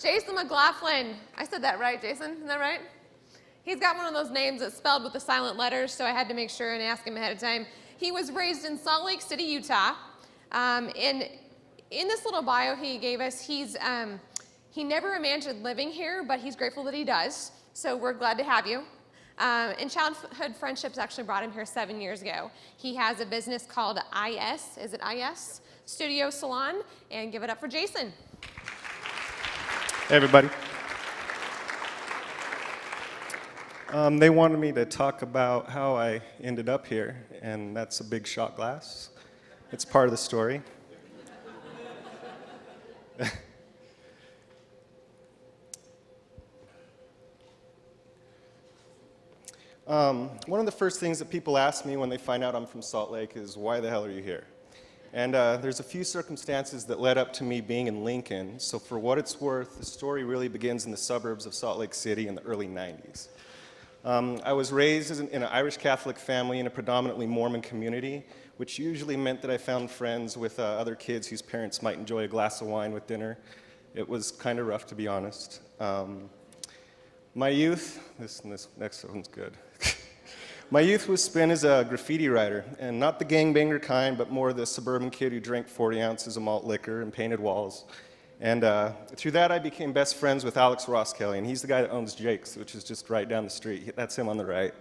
Jason McLaughlin. I said that right, Jason? Isn't that right? He's got one of those names that's spelled with the silent letters, so I had to make sure and ask him ahead of time. He was raised in Salt Lake City, Utah. And in this little bio he gave us, he never imagined living here, but he's grateful that he does. So we're glad to have you. And childhood friendships actually brought him here 7 years ago. He has a business called IS, is it IS? Studio Salon, and give it up for Jason. Hey, everybody. They wanted me to talk about how I ended up here, and that's a big shot glass. It's part of the story. One of the first things that people ask me when they find out I'm from Salt Lake is, why the hell are you here? And there's a few circumstances that led up to me being in Lincoln, so for what it's worth, the story really begins in the suburbs of Salt Lake City in the early 90s. I was raised in an Irish Catholic family in a predominantly Mormon community, which usually meant that I found friends with other kids whose parents might enjoy a glass of wine with dinner. It was kind of rough, to be honest. My youth, this next one's good. My youth was spent as a graffiti writer, and not the gangbanger kind, but more the suburban kid who drank 40 ounces of malt liquor and painted walls. And through that, I became best friends with Alex Ross Kelly, and he's the guy that owns Jake's, which is just right down the street. That's him on the right.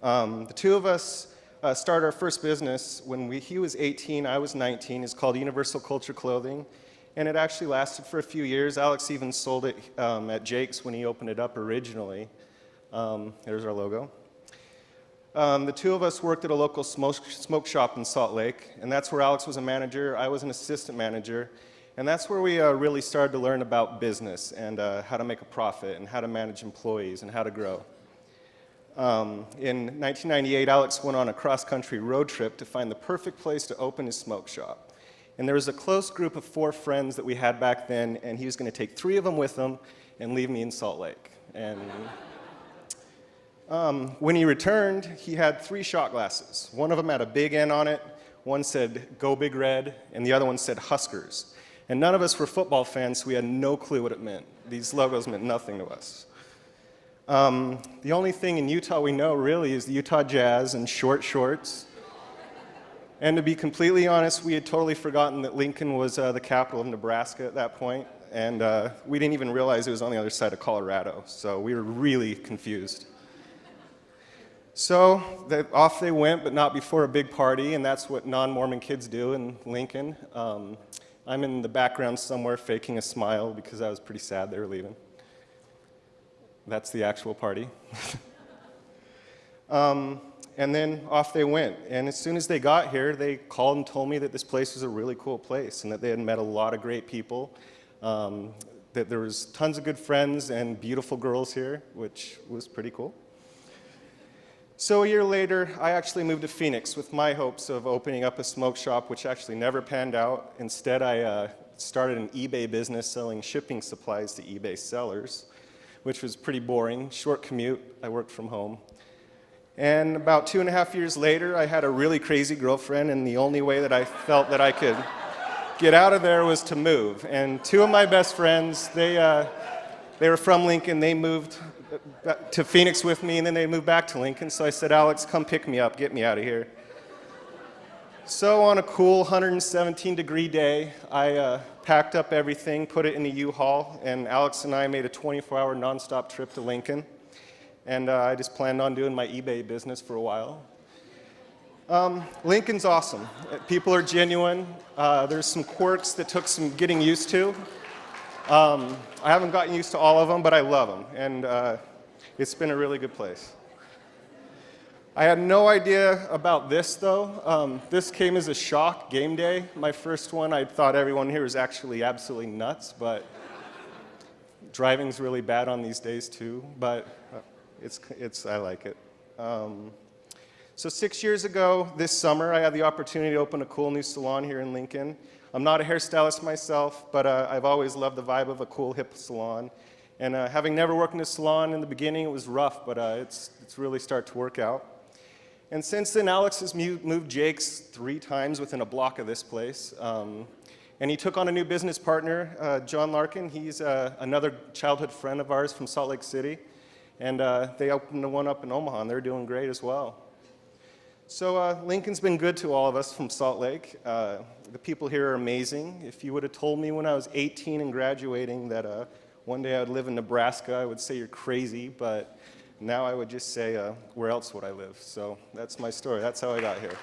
The two of us started our first business when he was 18, I was 19. It's called Universal Culture Clothing, and it actually lasted for a few years. Alex even sold it at Jake's when he opened it up originally. There's our logo. The two of us worked at a local smoke shop in Salt Lake, and that's where Alex was a manager, I was an assistant manager, and that's where we really started to learn about business and how to make a profit and how to manage employees and how to grow. In 1998, Alex went on a cross-country road trip to find the perfect place to open his smoke shop. And there was a close group of 4 friends that we had back then, and he was going to take 3 of them with him and leave me in Salt Lake. And when he returned, he had 3 shot glasses. One of them had a big N on it, one said, "Go Big Red," and the other one said, "Huskers." And none of us were football fans, so we had no clue what it meant. These logos meant nothing to us. The only thing in Utah we know, really, is the Utah Jazz and short shorts. And to be completely honest, we had totally forgotten that Lincoln was the capital of Nebraska at that point, and we didn't even realize it was on the other side of Colorado, so we were really confused. So off they went, but not before a big party, and that's what non-Mormon kids do in Lincoln. I'm in the background somewhere faking a smile because I was pretty sad they were leaving. That's the actual party. And then off they went. And as soon as they got here, they called and told me that this place was a really cool place and that they had met a lot of great people, that there was tons of good friends and beautiful girls here, which was pretty cool. So a year later, I actually moved to Phoenix with my hopes of opening up a smoke shop, which actually never panned out. Instead, I started an eBay business selling shipping supplies to eBay sellers, which was pretty boring, short commute. I worked from home. And about 2.5 years later, I had a really crazy girlfriend, and the only way that I felt that I could get out of there was to move. And 2 of my best friends, they were from Lincoln. They moved to Phoenix with me, and then they moved back to Lincoln. So I said, "Alex, come pick me up, get me out of here." So on a cool 117-degree day, I packed up everything, put it in a U-Haul, and Alex and I made a 24-hour nonstop trip to Lincoln. And I just planned on doing my eBay business for a while. Lincoln's awesome. People are genuine. There's some quirks that took some getting used to. I haven't gotten used to all of them, but I love them, and it's been a really good place. I had no idea about this, though. This came as a shock game day. My first one, I thought everyone here was actually absolutely nuts, but driving's really bad on these days, too, but I like it. So 6 years ago, this summer, I had the opportunity to open a cool new salon here in Lincoln. I'm not a hairstylist myself, but I've always loved the vibe of a cool, hip salon. And having never worked in a salon in the beginning, it was rough, but it's really started to work out. And since then, Alex has moved Jake's 3 times within a block of this place. And And he took on a new business partner, John Larkin. He's another childhood friend of ours from Salt Lake City. And they opened one up in Omaha, and they're doing great as well. So Lincoln's been good to all of us from Salt Lake. The people here are amazing. If you would have told me when I was 18 and graduating that one day I would live in Nebraska, I would say you're crazy, but now I would just say, where else would I live? So that's my story. That's how I got here.